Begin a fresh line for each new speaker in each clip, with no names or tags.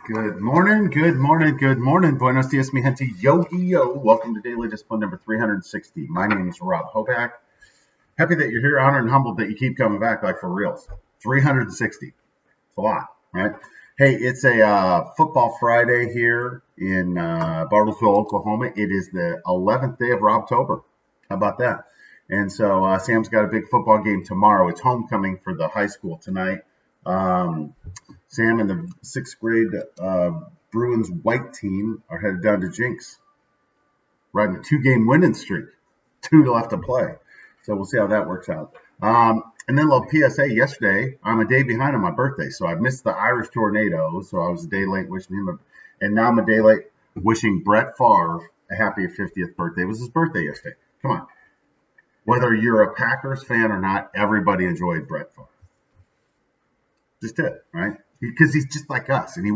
Good morning, good morning, good morning. Buenos dias, mi gente. Yo. Welcome to Daily Discipline number 360. My name is Rob Hoback. Happy that you're here, honored and humbled that you keep coming back like for reals. 360. It's a lot, right? Hey, it's a football Friday here in Bartlesville, Oklahoma. It is the 11th day of Robtober. How about that? And so Sam's got a big football game tomorrow. It's homecoming for the high school tonight. Sam and the sixth grade Bruins white team are headed down to Jinx, riding a 2-game winning streak, 2 left to play. So we'll see how that works out. And then a little PSA yesterday, I'm a day behind on my birthday, so I missed the Irish tornado, so I was a day late wishing him, and now I'm a day late wishing Brett Favre a happy 50th birthday. It was his birthday yesterday. Come on. Whether you're a Packers fan or not, everybody enjoyed Brett Favre. Just did, right? Because he's just like us, and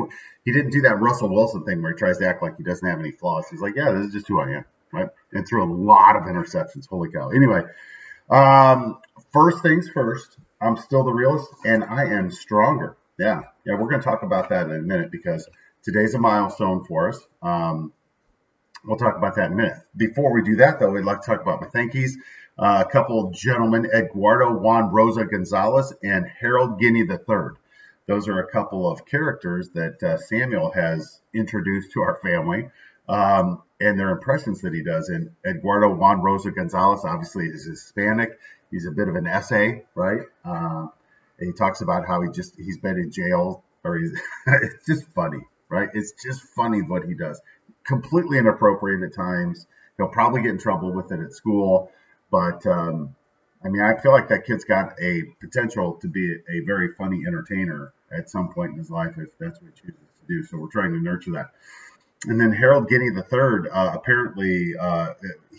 he didn't do that Russell Wilson thing where he tries to act like he doesn't have any flaws. He's like, yeah, this is just who I am, right? And threw a lot of interceptions. Holy cow! Anyway, first things first. I'm still the realist, and I am stronger. Yeah. We're going to talk about that in a minute because today's a milestone for us. We'll talk about that in a minute. Before we do that, though, we'd like to talk about my thank yous. A couple of gentlemen, Eduardo Juan Rosa Gonzalez and Harold Guinea III. Those are a couple of characters that Samuel has introduced to our family, and their impressions that he does. And Eduardo Juan Rosa Gonzalez, obviously, is Hispanic. He's a bit of an essay, right? And he talks about how he's been in jail, or it's just funny, right? It's just funny what he does. Completely inappropriate at times. He'll probably get in trouble with it at school, but I feel like that kid's got a potential to be a very funny entertainer at some point in his life if that's what he chooses to do. So we're trying to nurture that. And then Harold Guinea III, apparently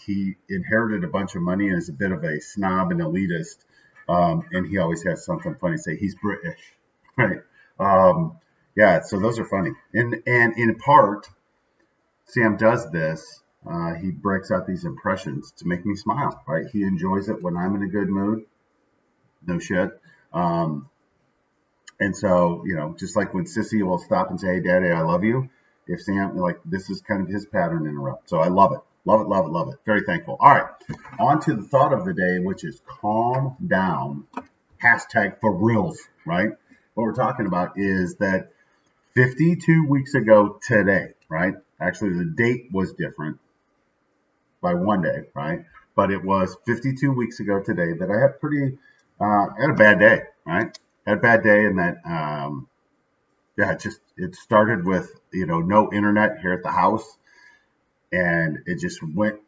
he inherited a bunch of money and is a bit of a snob and elitist, and he always has something funny to say. He's British, right? So those are funny. And in part, Sam does this. He breaks out these impressions to make me smile, right? He enjoys it when I'm in a good mood. No shit. And so, just like when Sissy will stop and say, hey, Daddy, I love you. If Sam, this is kind of his pattern interrupt. So I love it. Love it, love it, love it. Very thankful. All right. On to the thought of the day, which is calm down. Hashtag furrealz, right? What we're talking about is that 52 weeks ago today, right? Actually, the date was different by one day, right? But it was 52 weeks ago today that I had a bad day, right? Had a bad day, and that, it started with, no internet here at the house, and it just went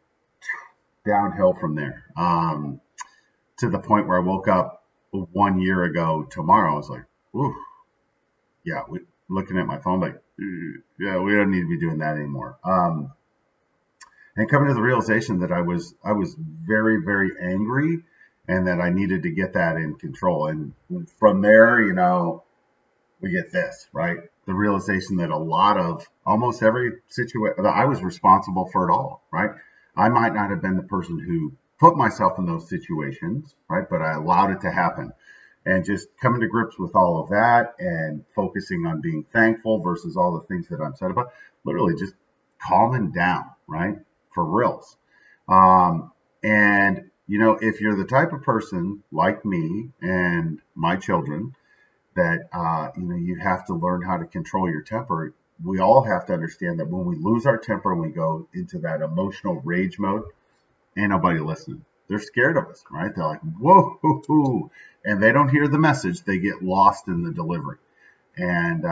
downhill from there, to the point where I woke up 1 year ago tomorrow. I was like, ooh, yeah, looking at my phone, like, yeah, we don't need to be doing that anymore. And coming to the realization that I was very, very angry and that I needed to get that in control. And from there, we get this, right? The realization that almost every situation, I was responsible for it all, right? I might not have been the person who put myself in those situations, right? But I allowed it to happen. And just coming to grips with all of that and focusing on being thankful versus all the things that I'm sad about, literally just calming down, right? For reals. And, if you're the type of person like me and my children that, you have to learn how to control your temper, we all have to understand that when we lose our temper and we go into that emotional rage mode, ain't nobody listening. They're scared of us, right? They're like, whoa, and they don't hear the message. They get lost in the delivery. And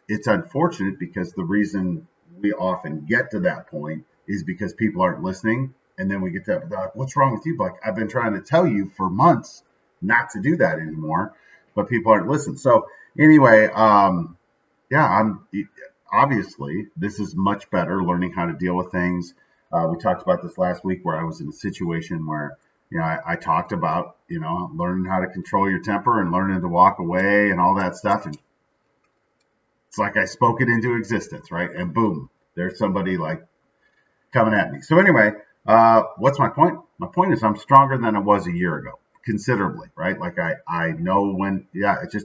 it's unfortunate because the reason we often get to that point is because people aren't listening. And then we get to that, what's wrong with you? Like, I've been trying to tell you for months not to do that anymore, but people aren't listening. So anyway, I'm obviously this is much better, learning how to deal with things. We talked about this last week where I was in a situation where, I talked about, learning how to control your temper and learning to walk away and all that stuff. And it's like I spoke it into existence, right? And boom, there's somebody like coming at me. So anyway, what's my point? My point is I'm stronger than I was a year ago, considerably, right? Like I know when, this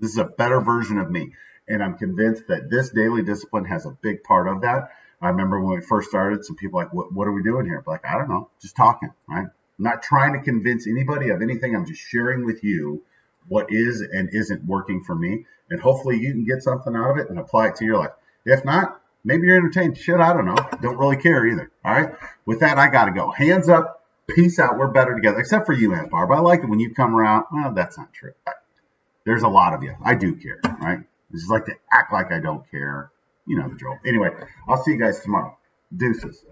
is a better version of me. And I'm convinced that this daily discipline has a big part of that. I remember when we first started, some people like, what are we doing here? Like, I don't know, just talking, right? I'm not trying to convince anybody of anything. I'm just sharing with you what is and isn't working for me. And hopefully you can get something out of it and apply it to your life. If not, maybe you're entertained. Shit, I don't know. Don't really care either. All right. With that, I got to go. Hands up. Peace out. We're better together. Except for you, Aunt Barb. I like it when you come around. Well, that's not true. There's a lot of you. I do care. Right. This is like to act like I don't care. You know the drill. Anyway, I'll see you guys tomorrow. Deuces.